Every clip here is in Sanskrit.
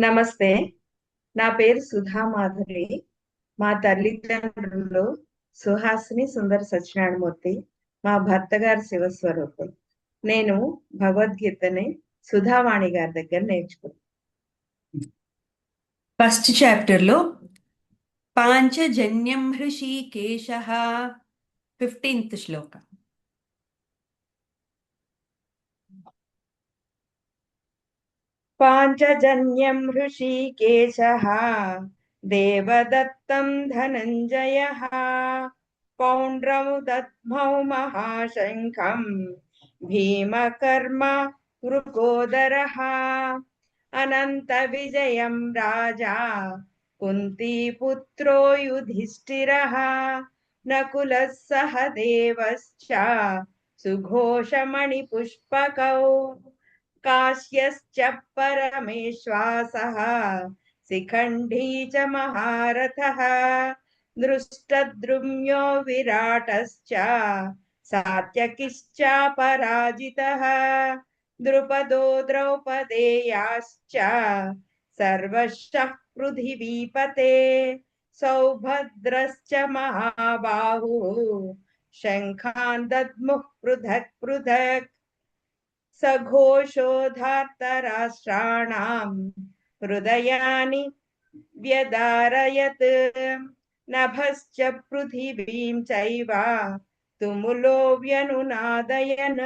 నమస్తే. నా పేరు సుధా మాధురి. మా తల్లిదండ్రులు సుహాసిని సుందర సత్యనారాయణమూర్తి. మా భర్త గారు శివస్వరూపులు. నేను భగవద్గీతని సుధావాణి గారి దగ్గర నేర్చుకున్నాను. ఫస్ట్ చాప్టర్ లో పాంచజన్యం హృషీకేశః 15th శ్లోక. పాంచజన్యం హృషీకేశః దేవదత్తం ధనంజయః పౌండ్రౌ దద్మౌ మహాశంఖం భీమకర్మ వృకోదరః అనంత విజయం రాజా కుంతీపుత్రో యుధిష్ఠిరః నకులः సహ దేవశ్చ సుఘోషమణిపుష్పకౌ काश्यश्च परमेश्वासः शिखण्डी च महारथः दृष्टद्रुम्यो विराटश्च सात्यकिश्चापराजितः द्रुपदो द्रौपदेयाश्च सर्वशः पृथिवीपते सौभद्रश्च महाबाहुः शङ्खान् दद्मुः पृथक् पृथक् सघोषोधार्तराष्ट्राणां हृदयानि व्यदारयत् नभश्च पृथिवीं चैव तुमुलो व्यनुनादयन्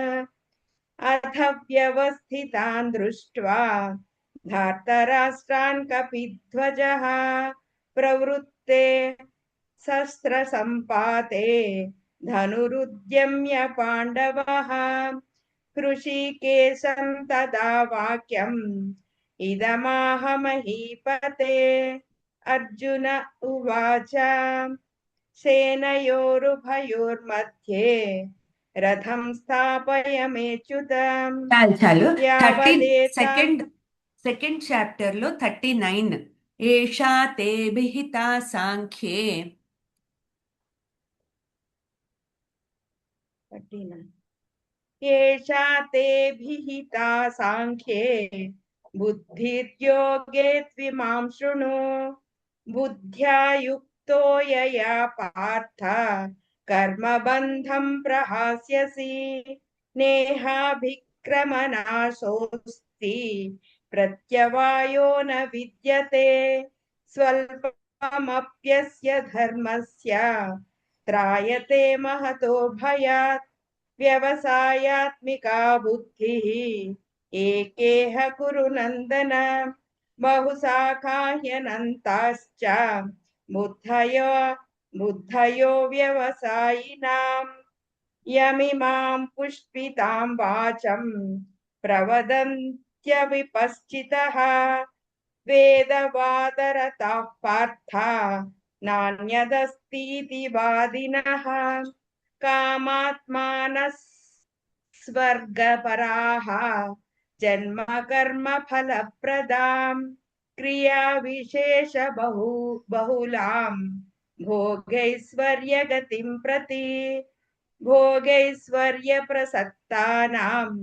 अथ व्यवस्थितान् दृष्ट्वा धार्तराष्ट्रान् कपिध्वजः प्रवृत्ते शस्त्रसम्पाते धनुरुद्यम्य पाण्डवः हृषीकेशं तदा वाक्यम् इदमाह महीपते अर्जुन उवाच सेनयोरुभयोर्मध्ये रथं स्थापयमेच्युतम् చాలు 30 यावदेता సెకండ్ చాప్టర్ లో 39 ఏషా తే విహితా సాంఖ్యే. एषा ते विहिता साङ्ख्ये बुद्धिर्योगे त्विमां शृणु बुद्ध्या युक्तो यया पार्थ कर्मबन्धं प्रहास्यसि नेहाभिक्रमनाशोऽस्ति प्रत्यवायो न विद्यते स्वल्पमप्यस्य धर्मस्य त्रायते महतो भयात् व्यवसायात्मिका बुद्धिः एकेह कुरु नन्दन बहुशाखा ह्यनन्ताश्च बुद्धयो व्यवसायिनां यमिमां पुष्पितां वाचं प्रवदन्त्यविपश्चितः वेदवादरताः पार्थ नान्यदस्तीति वादिनः कामात्मानः स्वर्गपराः जन्म कर्म फलप्रदां क्रियाविशेष बहुलां भोगैश्वर्यगतिं प्रति भोगैश्वर्यप्रसक्तानां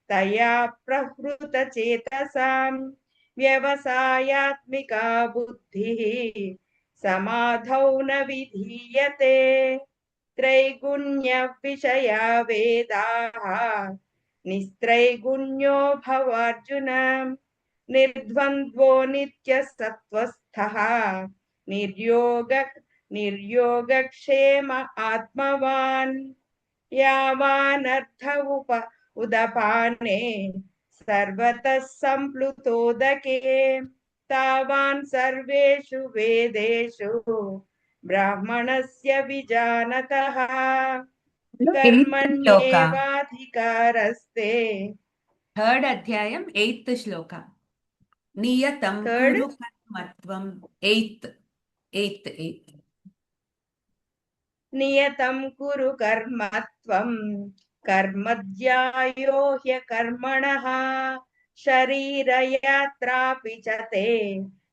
तया प्रहृतचेतसां व्यवसायात्मिका बुद्धिः समाधौ न विधीयते त्रैगुण्य विषया वेदाः निस्त्रैगुण्यो भवार्जुन निर्द्वन्द्वो नित्यसत्त्वस्थः निर्योगक्षेम आत्मवान् यावानर्थ उदपाने सर्वतः सम्प्लुतोदके तावान् सर्वेषु वेदेषु ब्राह्मणस्य विजानतः कर्मण्येवाधिकारस्ते. థర్డ్ అధ్యాయం 8th శ్లోక. నియతం కురు కర్మత్వం. 8th नियतं कुरु कर्मत्वं कर्मज्यायो ह्यकर्मणः शरीरयात्रापि च ते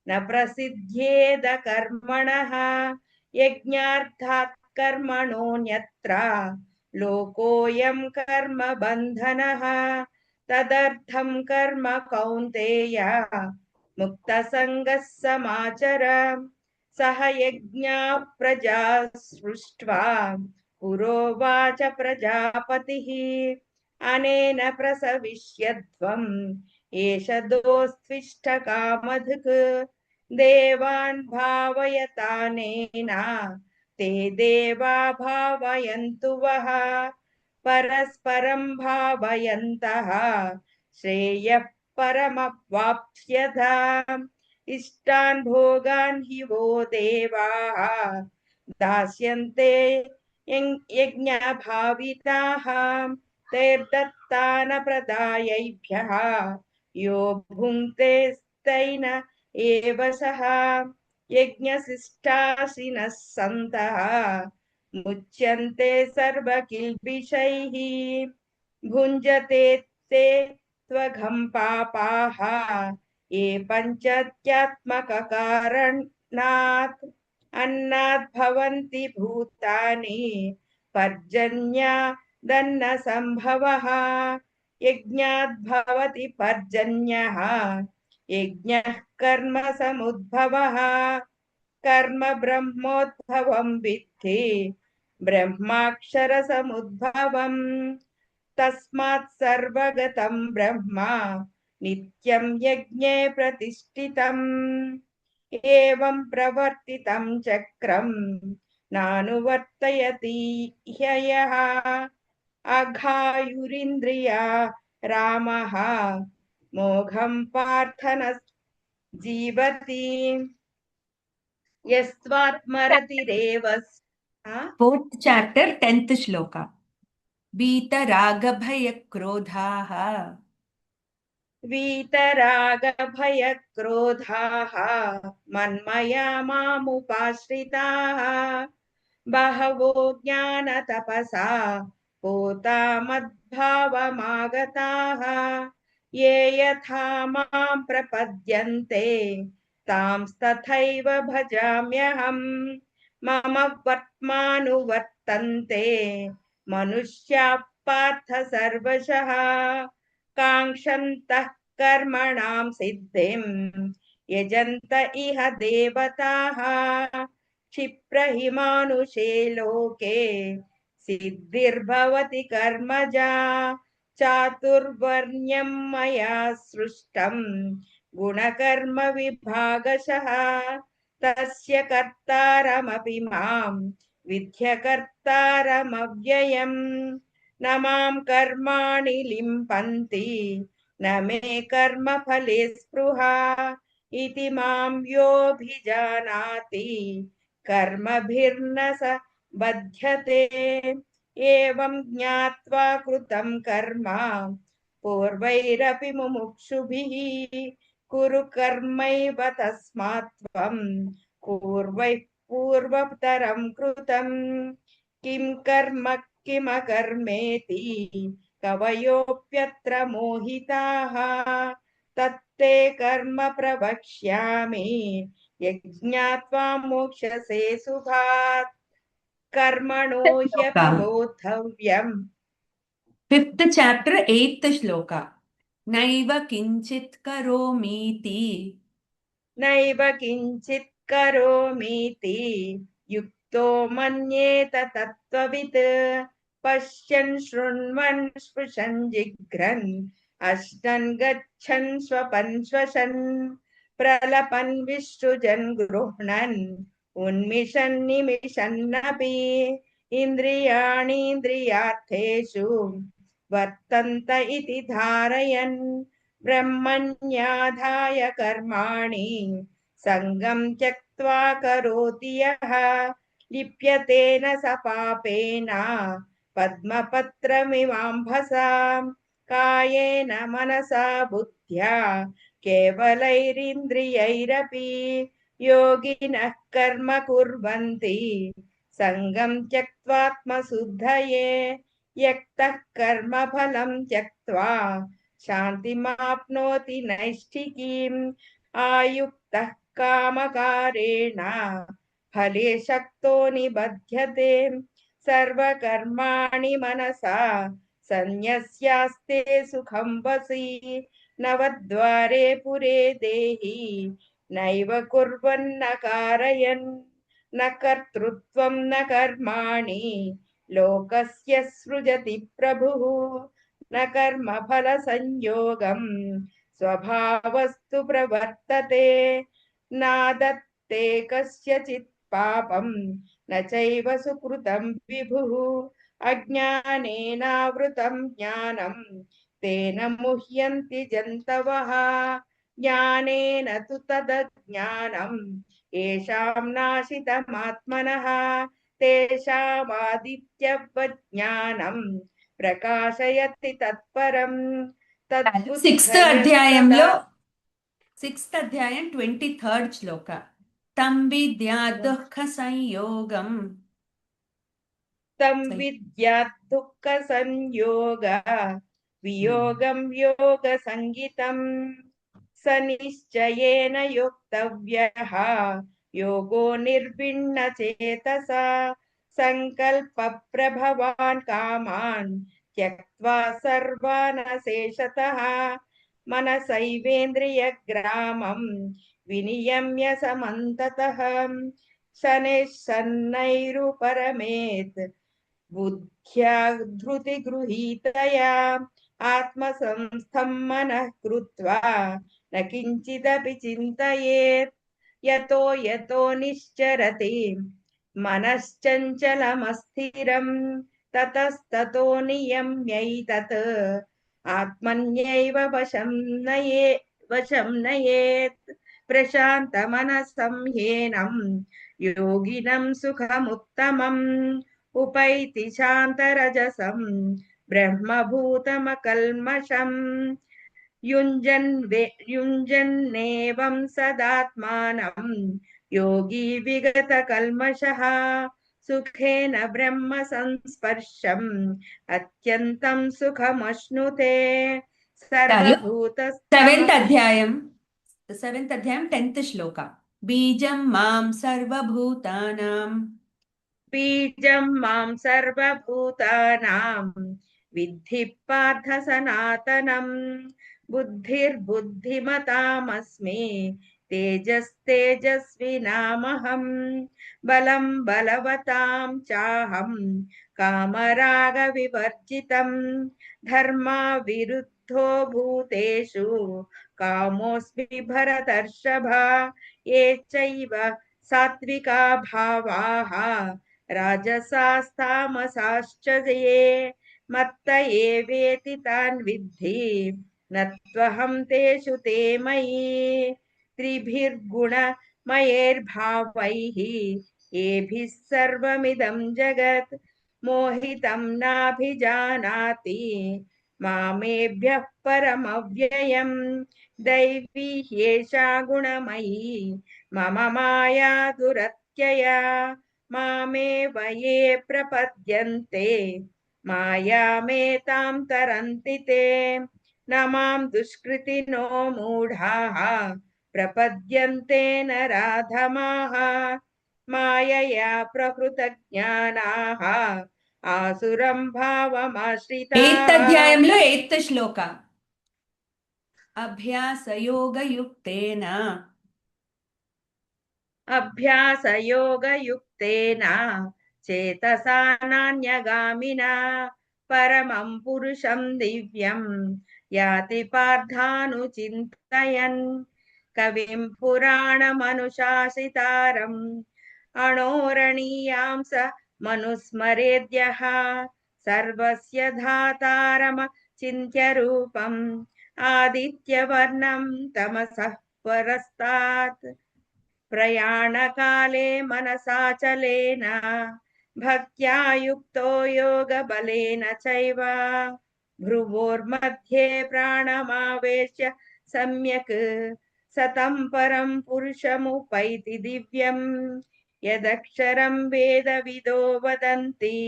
न प्रसिद्ध्येद कर्मणः यज्ञार्थात् कर्मणोऽन्यत्र लोकोऽयं कर्म बन्धनः तदर्थं कर्म कौन्तेय मुक्तसङ्गः समाचर सह यज्ञाः प्रजा सृष्ट्वा पुरोवाच प्रजापतिः अनेन प्रसविष्यध्वम् एष दोस्त्विष्टकामधुक् देवान् भावयतानेन ते देवा भावयन्तु वः परस्परं भावयन्तः श्रेयः परमवाप्स्यथा इष्टान् भोगान् हि वो देवाः दास्यन्ते यज्ञभाविताः तैर्दत्तानप्रदायैभ्यः यो भुङ्क्ते तैन एव सः यज्ञशिष्टाशिनः सन्तः मुच्यन्ते सर्वकिल्बिषैः भुञ्जते ते त्वघं पापाः ये पञ्चत्यात्मककारणात् अन्नात् भवन्ति भूतानि पर्जन्यादन्न सम्भवः यज्ञात् भवति पर्जन्यः यज्ञः कर्म समुद्भवः कर्म ब्रह्मोद्भवं विद्धि ब्रह्माक्षरसमुद्भवम् तस्मात् सर्वगतं ब्रह्म नित्यं यज्ञे प्रतिष्ठितम् एवं प्रवर्तितं चक्रं नानुवर्तयति ह्ययः अघायुरिन्द्रिया रामः मोघं पार्थ न जीवति यस्त्वात्मरतिरेव Fourth chapter, 10th shloka. वीतरागभयक्रोधाः वीतरागभयक्रोधाः मन्मया मामुपाश्रिताः बहवो ज्ञानतपसा पूता मद्भावमागताः ये यथा मां प्रपद्यन्ते तांस्तथैव भजाम्यहम् मम वर्त्मानुवर्तन्ते मनुष्याः पार्थ सर्वशः काङ्क्षन्तः कर्मणां सिद्धिं यजन्त इह देवताः क्षिप्र हि मानुषे लोके सिद्धिर्भवति कर्मजा चातुर्वर्ण्यं मया सृष्टं गुणकर्म विभागशः तस्य कर्तारमपि मां विद्यकर्तारमव्ययम् न मां कर्माणि लिम्पन्ति न मे कर्मफले स्पृहा इति मां योऽभिजानाति कर्मभिर्न स बध्यते एवं ज्ञात्वा कृतं कर्म पूर्वैरपि मुमुक्षुभिः कुरु कर्मैव तस्मात् त्वं पूर्वैः पूर्वतरं कृतं किं कर्म किमकर्मेति कवयोऽप्यत्र मोहिताः तत्ते कर्म प्रवक्ष्यामि यज्ञात्वा मोक्षसे शुभात् कर्मणो ह्यपि बोद्धव्यम् 5th chapter, 8th shloka. नैव किञ्चित् करोमीति नैव किञ्चित् करोमीति युक्तो मन्येत तत्त्ववित् पश्यन् शृण्वन् स्पृशन् जिघ्रन् अश्नन् गच्छन् स्वपन् श्वसन् प्रलपन् विसृजन् गृह्णन् उन्मिषन् निमिषन्नपि इन्द्रियाणीन्द्रियार्थेषु वर्तन्त इति धारयन् ब्रह्मण्याधाय कर्माणि सङ्गं त्यक्त्वा करोति यः लिप्यते न स पापेन पद्मपत्रमिवाम्भसा कायेन मनसा बुद्ध्या केवलैरिन्द्रियैरपि योगिनः कर्म कुर्वन्ति सङ्गं त्यक्त्वात्मशुद्धये यक्तः कर्मफलं त्यक्त्वा शान्तिमाप्नोति नैष्ठिकीम् आयुक्तः कामकारेण फले शक्तो निबध्यते सर्वकर्माणि मनसा सन्न्यस्यास्ते सुखं वसि नवद्वारे पुरे देहि नैव कुर्वन्न कारयन् न कर्तृत्वं न कर्माणि लोकस्य सृजति प्रभुः न कर्मफलसंयोगं स्वभावस्तु प्रवर्तते नादत्ते कस्यचित् पापं न चैव सुकृतं विभुः अज्ञानेनावृतं ज्ञानं तेन मुह्यन्ति जन्तवः ज्ञानेन तु तदज्ञानं येषां नाशितमात्मनः तेषामादित्यवज्ञानं ప్రకాశయతి తత్పరం సిక్స్త్ అధ్యాయంలో 23rd శ్లోక తం విద్యా దుఃఖ సంయోగం తం విద్యా దుఃఖ సంయోగ వియోగం యోగ సంగీతం స నిశ్చయేన యోక్తవ్యః యోగో నిర్విణ్ణ చేతసా సంకల్ప ప్రభవాన్ కామాన్ త్యక్త్వా సర్వాన్ అశేషతః మనసైవేంద్రియగ్రామం వినియమ్య సమంతతః శనైః बुद्ध्या धृतिगृहीतया आत्मसंस्थं मनः कृत्वा न किञ्चिदपि चिन्तयेत् यतो यतो निश्चरति मनश्चञ्चलमस्थिरं ततस्ततो नियम्यैतत् आत्मन्यैव वशं नयेत् प्रशान्तमनसं ह्येनं योगिनं सुखमुत्तमम् उपैति शान्तरजसं ब्रह्मभूतमकल्मषम् युञ्जन्नेवं सदात्मानं योगी विगतकल्मषः सुखेन ब्रह्म संस्पर्शम् अत्यन्तं सुखमश्नुते సెవెంత్ అధ్యాయం 10th శ్లోక బీజం మాం సర్వభూతానాం बीजं मां सर्वभूतानां विद्धि पार्थ सनातनं बुद्धिर्बुद्धिमतामस्मि तेजस्तेजस्विनामहं बलं बलवतां चाहं कामरागविवर्जितं धर्माविरुद्धो भूतेषु कामोऽस्मि भरतर्षभ ये चैव सात्विका भावाः राजसास्तामसाश्च ये मत्त एवेति तान् विद्धि न त्वहं तेषु ते मयि त्रिभिर्गुणमयैर्भावैः येभिः सर्वमिदं जगत् मोहितं नाभिजानाति मामेभ्यः परमव्ययम् दैवी ह्येषा गुणमयी मम माया दुरत्यया मामेव ये प्रपद्यन्ते मायामेतां तरन्ति ते न मां दुष्कृतिनो मूढाः प्रपद्यन्ते नराधमाः मायया प्रकृतज्ञानाः आसुरं भावमाश्रिताः 8th అధ్యాయంలో 8th శ్లోక అభ్యాసయోగయుక్తేన अभ्यासयोगयुक्तेन चेतसा नान्यगामिना परमं पुरुषं दिव्यं याति पार्थानुचिन्तयन् कविं पुराणमनुशासितारम् अणोरणीयां स मनुस्मरेद्यः सर्वस्य धातारमचिन्त्यरूपम् आदित्यवर्णं तमसः परस्तात् प्रयाणकाले मनसाचलेन भक्त्या युक्तो योगबलेन चैव भ्रुवोर्मध्ये प्राणमावेश्य सम्यक् सतं परं पुरुषमुपैति दिव्यं यदक्षरं वेदविदो वदन्ति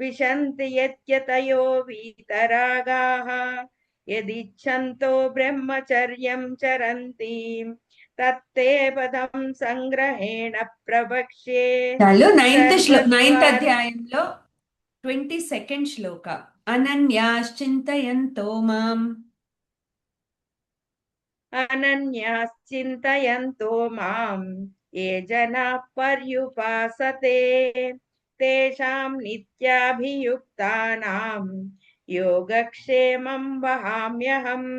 विशन्ति यत्यतयो वीतरागाः यदिच्छन्तो ब्रह्मचर्यं चरन्ति तत्ते पदं సంగ్రహేణ ప్రవక్ష్యే చాలు 9th అధ్యాయంలో 22nd శ్లోక अनन्याश्चिन्तयन्तो माम् अनन्याश्चिन्तयन्तो माम् ये जनाः पर्युपासते तेषां नित्याभियुक्तानां योगक्षेमं वहाम्यहम्।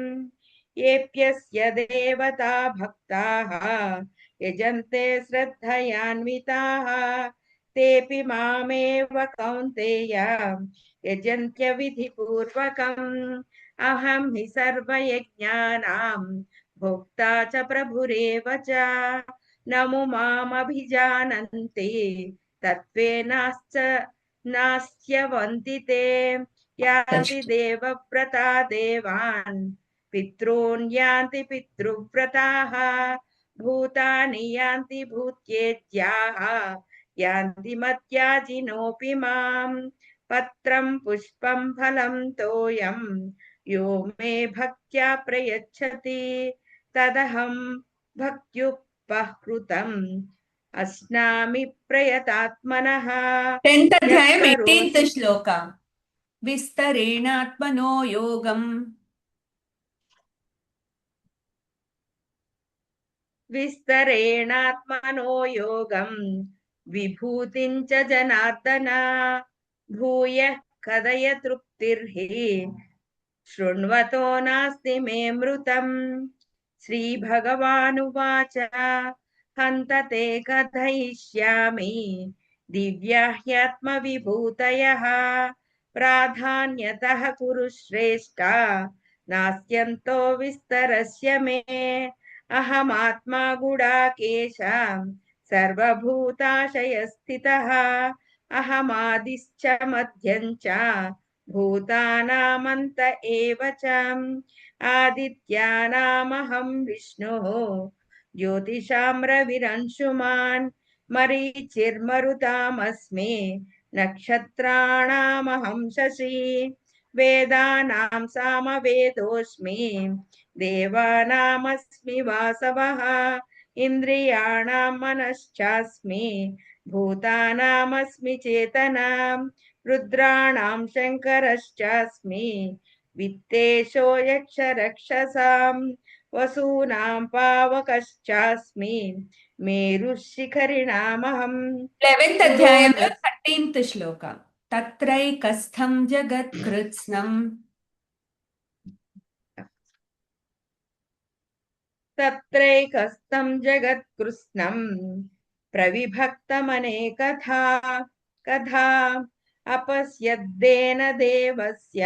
येऽप्यस्य देवता भक्ताः यजन्ते श्रद्धयान्विताः तेऽपि मामेव कौन्तेय यजन्त्य विधिपूर्वकम्। अहं हि सर्वयज्ञानां भोक्ता च प्रभुरेव च। न मु मामभिजानन्ति तत्त्वेनाश्च नास्त्यवन्ति ते। यान्ति देवव्रता देवान् पितॄन् यान्ति पितृव्रताः भूतानि यान्ति भूत्येज्याः यान्ति मद्याजिनोऽपि माम्। पत्रं पुष्पं फलं तोयं यो मे भक्त्या प्रयच्छति तदहं भक्त्युपहृतम् अस्नामि प्रयतात्मनः। 10th यः अध्यायम् 18th करोति श्लोक विस्तरेणात्मनो योगम् विस्तरेणात्मनो योगं विभूतिं च जनार्दन भूयः कथय तृप्तिर्हि शृण्वतो नास्ति मे मृतम्। श्रीभगवानुवाच हन्त ते कथयिष्यामि दिव्या ह्यात्मविभूतयः प्राधान्यतः कुरु श्रेष्ठा नास्त्यन्तो विस्तरस्य मे। अहमात्मा गुडाकेश सर्वभूताशयस्थितः अहमादिश्च मध्यं च भूतानामन्त एव च। आदित्यानामहं विष्णुः ज्योतिषां रविरंशुमान् मरीचिर्मरुतामस्मि नक्षत्राणामहं शशि वेदानां सामवेदोऽस्मि देवानामस्मि वासवः इन्द्रियाणां मनश्चास्मि भूतानामस्मि चेतना रुद्राणां शङ्करश्चास्मि वित्तेशो यक्षरक्षसां वसूनां पावकश्चास्मि मेरुः शिखरिणामहम्। 11th अध्यायంలో पुरोदस् 13th శ్లోక तत्रैकस्थं जगत्कृत्स्नं तत्रैकस्थं जगत्कृत्स्नं प्रविभक्तमनेकधा कथा अपश्यद्देन देवस्य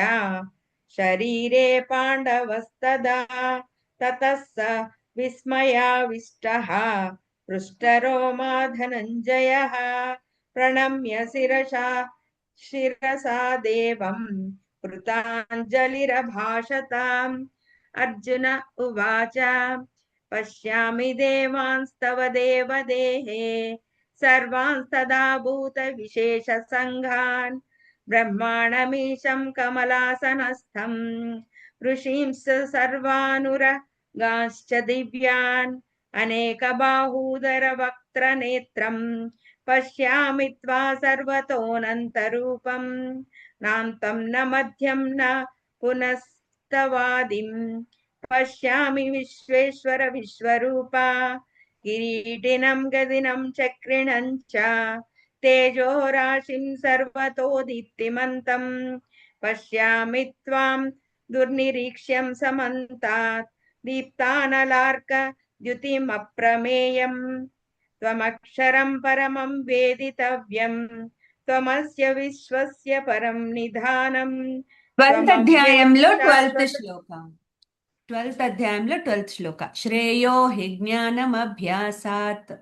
शरीरे पाण्डवस्तदा ततः स विस्मयाविष्टः पृष्ठरोमा धनञ्जयः प्रणम्य शिरसा देवं कृताञ्जलिरभाषताम्। अर्जुन उवाच पश्यामि देवांस्तव देवदेहे सर्वांस्तदा भूतविशेषसङ्घान् ब्रह्माणमीशं कमलासनस्थं ऋषींश्च सर्वानुरगांश्च दिव्यान् अनेकबाहूदरवक्त्रनेत्रं पश्यामि त्वा सर्वतोऽनन्तरूपं नान्तं न मध्यं न पुनस्तवादिं पश्यामि विश्वेश्वर विश्वरूपा किरीटिनं गदिनं चक्रिणं च तेजो राशिं सर्वतो दीप्तिमन्तं पश्यामि त्वां दुर्निरीक्ष्यं समन्तात् दीप्तानलार्क द्युतिमप्रमेयम् त्वमक्षरं परमं वेदितव्यं त्वमस्य विश्वस्य परं निधानम् 12th అధ్యాయంలో 12th शाश्वत శ్లోక 12th అధ్యాయంలో 12th శ్లోక శ్రేయో హి జ్ఞానమభ్యాసాత్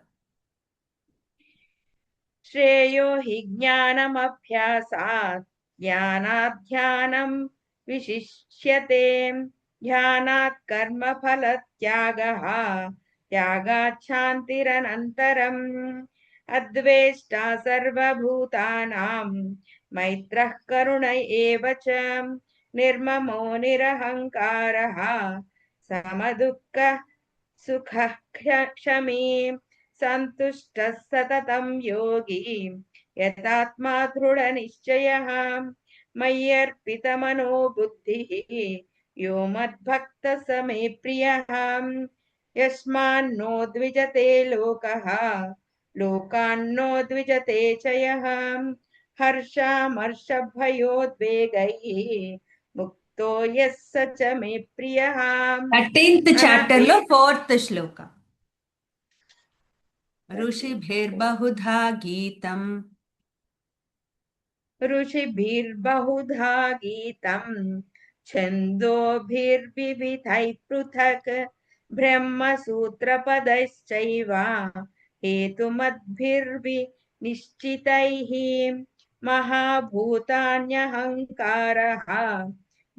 श्रेयो हि ज्ञानमभ्यासात् ज्ञानाध्यानं विशिष्यते ध्यानात् कर्मफलत्यागः त्यागात् शान्तिरनन्तरम् अद्वेष्टा सर्वभूतानां मैत्रः करुण एव च निर्ममो निरहङ्कारः समदुःखः सुखः क्षमी सन्तुष्टः सततं योगी यतात्मा दृढनिश्चयः मय्यर्पितमनो बुद्धिः यो मद्भक्तः स मे प्रियः यस्मान्नो द्विजते लोकः लोकान्नो द्विजते च यः हर्षामर्षभयोद्वेगैः मुक्तो यः स च मे प्रियः 13th chapter अनभि లో 4th శ్లోక ఋషిభిర్బహుధా గీతం ऋषिभिर्बहुधा गीतम् छन्दोभिर्विविधैः पृथक् ब्रह्मसूत्रपदैश्चैव हेतुमद्भिर्विनिश्चितैः महाभूतान्यहङ्कारः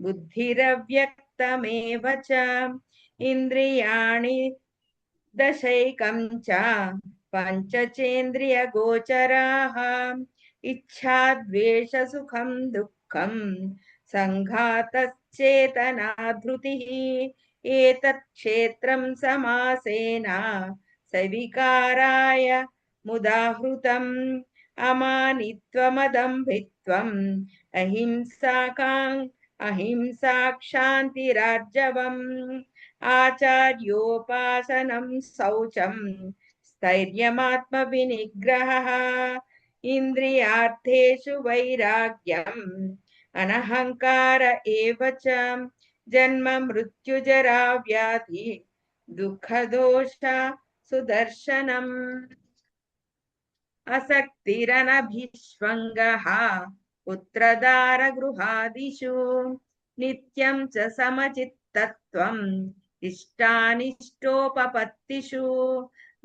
बुद्धिरव्यक्तमेव च इन्द्रियाणि दशैकं च पञ्चचेन्द्रियगोचराः इच्छा द्वेषसुखं दुःखं सङ्घातश्चेतना धृतिः एतत् क्षेत्रं समासेन सविकाराय मुदाहृतम् अमानित्वमदम्भित्वम् अहिंसा क्षान्तिरार्जवम् आचार्योपासनं शौचं स्थैर्यमात्मविनिग्रहः इन्द्रियार्थेषु वैराग्यम् अनहङ्कार एव च जन्म मृत्युजरा व्याधि दुःखदोष सुदर्शनम् असक्तिरनभिष्वङ्गः पुत्रदारगृहादिषु नित्यं च समचित्तत्वम् इष्टानिष्टोपपत्तिषु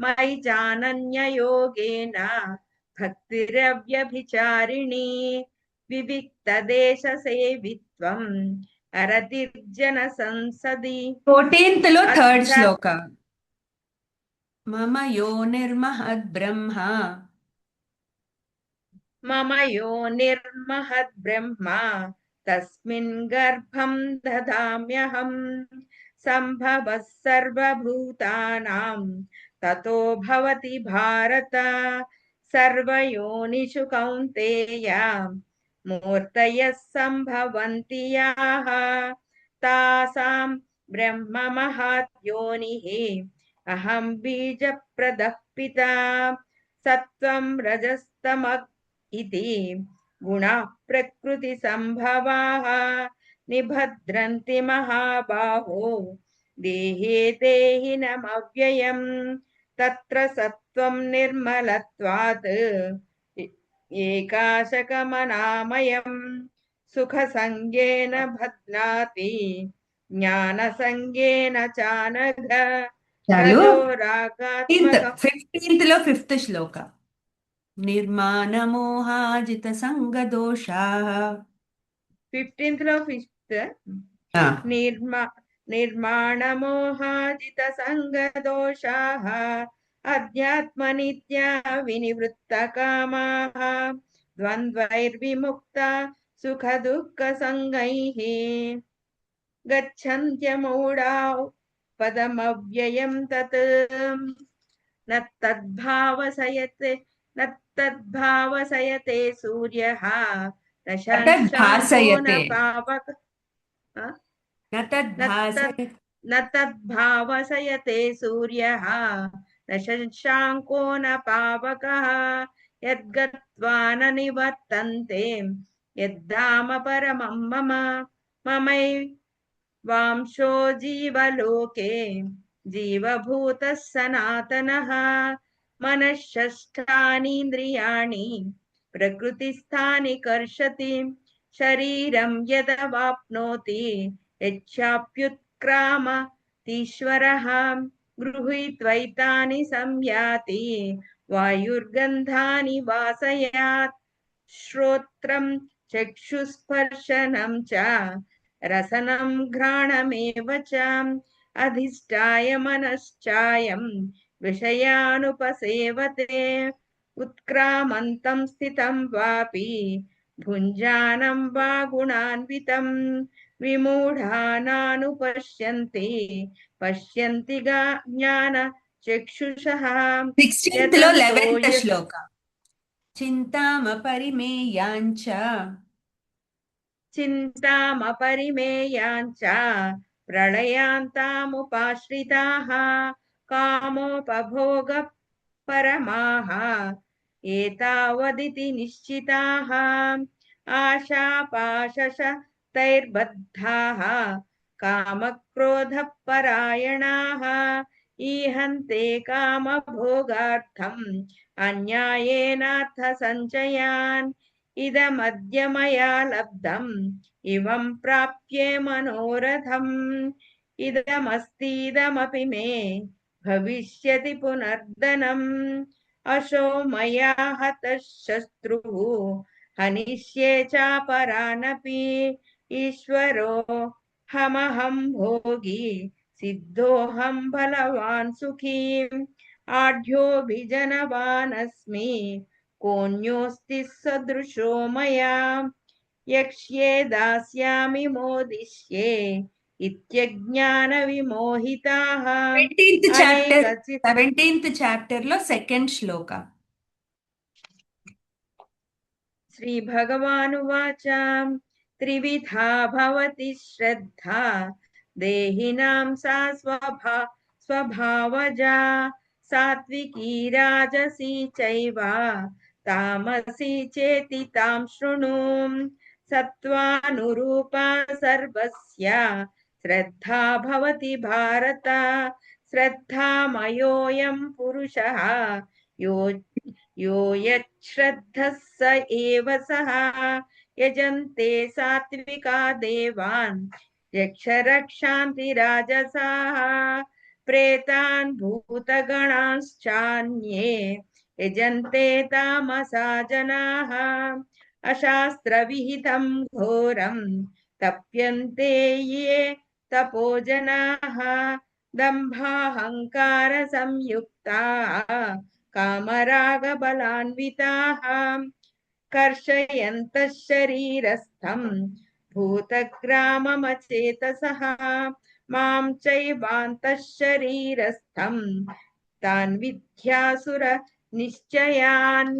मयि चानन्ययोगेन भक्तिरव्यभिचारिणी विविक्तदेशसेवित्वम् अरतिर्जन संसदि 14th లో 3rd अध्या శ్లోక మమ యో నిర్మహద్ బ్రహ్మ मम यो निर्महद् ब्रह्म तस्मिन् गर्भं ददाम्यहम् सम्भवः सर्वभूतानां ततो भवति भारत सर्वयोनिषु कौन्तेय मूर्तयः सम्भवन्ति याः तासां ब्रह्म महत् योनिः अहं बीजप्रदः पिता सत्त्वं रजस्तमः इति गुणाः प्रकृतिसम्भवाः निभद्रन्ति महाबाहो देहे देहिनमव्ययम् तत्र सत्त्वं निर्मलत्वात् एकाशकमनामयम् सुखसङ्गेन बध्नाति ज्ञानसङ्गेन चानघ చాలు रजोरागात्मकम् 15th లో 5th శ్లోక నిర్మాణమోహాజిత సంగదోషాః 15th లో 5th निर्मा निर्माणमोहाजितसङ्गदोषाः अध्यात्मनित्या विनिवृत्तकामाः द्वन्द्वैर्विमुक्ता सुखदुःखसङ्गैः गच्छन्त्यमूढाः पदमव्ययं तत् न तद्भावसयते न तद्भावसयते सूर्यः न शशाङ्को न తద్భాసయతే पावक न न तद्भासयते न तद्भावसयते सूर्यः न शशाङ्को न पावकः यद्गत्वा न निवर्तन्ते यद्धाम परमं मम ममैवांशो जीवलोके जीवभूतः सनातनः मनःषष्ठानीन्द्रियाणि प्रकृतिस्थानि कर्षति शरीरं यदवाप्नोति यच्चाप्युत्क्रामतीश्वरः गृहीत्वैतानि संयाति वायुर्गन्धानि वासयात् श्रोत्रं चक्षुस्पर्शनं च रसनं घ्राणमेव च अधिष्ठाय मनश्चायं विषयानुपसेवते उत्क्रामन्तं स्थितं वापि भुञ्जानं वा गुणान्वितं विमूढानानुपश्यन्ति पश्यन्ति ज्ञानचक्षुषः 16th లో 11th శ్లోక చింతామపరిమేయాంచ చింతామపరిమేయాంచ ప్రళయాంతాముపాశ్రితాः కామోపభోగ పరమాः ఏతావదితి నిశ్చితాः ఆశాపాశశతైర్బద్ధాः కామక్రోధపరాయణాः ఈహంతే కామభోగార్థం అన్యాయేనార్థసంచయాన్ ఇదమద్య మయా లబ్ధం ఇవం ప్రాప్యే మనోరథం ఇదమస్तीदमपि మే భవిష్యతి పునర్ధనం అశో మయా హతః శత్రుః హనిష్యే చాపరానపి ఈశ్వరో హమహం భోగి సిద్ధోహం బలవాన్ సుఖీ ఆఢ్యోభిజనవానస్మి కోన్యోస్తి సదృశో మయా యక్ష్యే దాస్యామి మోదిష్యే ఇత్యజ్ఞాన విమోహితాః 17th చాప్టర్ లో సెకండ్ శ్లోక. శ్రీ భగవానువాచ త్రివిధా భవతి శ్రద్ధా దేహినాం సా స్వభావజా సాత్వికీ రాజసీ చైవ తామసీ చేతి తాం శృణు సత్వానురూపా సర్వస్య శ్రద్ధా భవతి భారత శ్రద్ధామయోయం పురుషః యో యశ్రద్ధః స ఏవ సః యజంతే సాత్వికా దేవాన్ యక్షరక్షాంతి రాజసాః ప్రేతాన్ భూతగణాశ్చాన్యే యజంతే తామసా జనాః అశాస్త్రవిహితం ఘోరం తప్యంతే ఏ తపో జనాః దంభాహంకార సంయుక్తాః కామరాగబలాన్వితాః కర్షయంతః శరీరస్థం భూతగ్రామమచేతసః మాం చైవాంతః శరీరస్థం తాన్ విద్యాసుర నిశ్చయాన్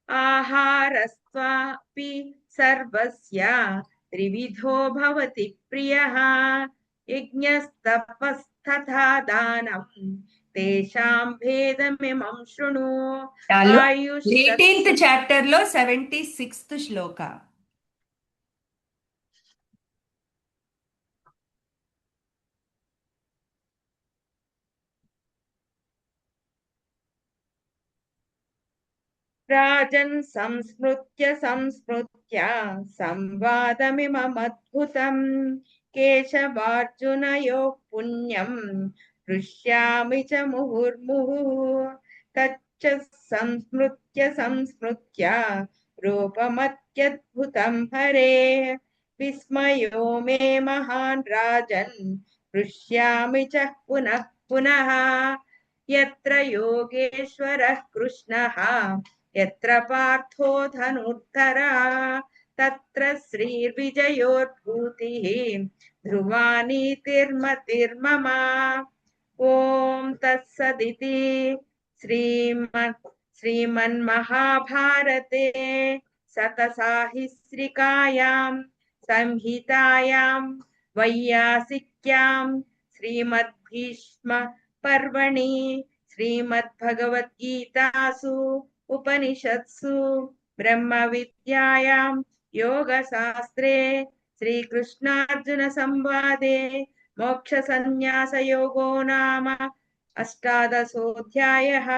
ఆహారస్త్వాపి సర్వస్య త్రివిధో భవతి ప్రియః యజ్ఞస్తపస్తథా దానం తేషాం భేదమిమం శృణు. 18th చాప్టర్ లో 76th శ్లోక. రాజన్ సంస్మృత్య సంవాదమిమమద్భుతం కేశవార్జునయోః పుణ్యం హృష్యామి చ ముహుర్ముహుః తచ్చ సంస్మృత్య రూపమత్యద్భుతం హరేః విస్మయో మే మహాన్ రాజన్ హృష్యామి చ పునః పునః యత్ర యోగేశ్వరః కృష్ణః యత్ర పార్థో ధనుర్ధరः తత్ర శ్రీర్విజయోర్భూతిః ధ్రువా నీతిర్మతిర్మమ. ఓం తత్సదితి శ్రీమన్మహాభారతే శతసాహిస్రికాయాం సంహితాయాం వైయాసిక్యాం శ్రీమద్భీష్మ పర్వణి శ్రీమద్భగవద్గీతాసు ఉపనిషత్సు బ్రహ్మ విద్యాయాం యోగశాస్త్రే శ్రీకృష్ణార్జున సంవాదే మోక్ష సన్యాస యోగో నామ అష్టాదశోऽధ్యాయః.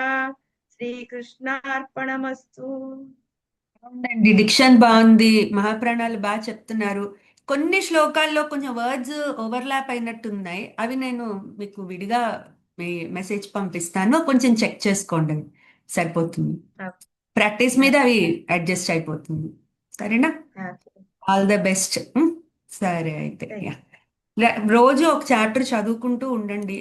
శ్రీకృష్ణార్పణమస్తు. అవునండి, డిక్షన్ బాగుంది, మహాప్రాణాలు బాగా చెప్తున్నారు. కొన్ని శ్లోకాల్లో కొంచెం వర్డ్స్ ఓవర్లాప్ అయినట్టు ఉన్నాయి. అవి నేను మీకు విడిగా మెసేజ్ పంపిస్తాను, కొంచెం చెక్ చేసుకోండి, సరిపోతుంది. ప్రాక్టీస్ మీద అవి అడ్జస్ట్ అయిపోతుంది. సరేనా? ఆల్ ద బెస్ట్. సరే అయితే రోజు ఒక చాప్టర్ చదువుకుంటూ ఉండండి.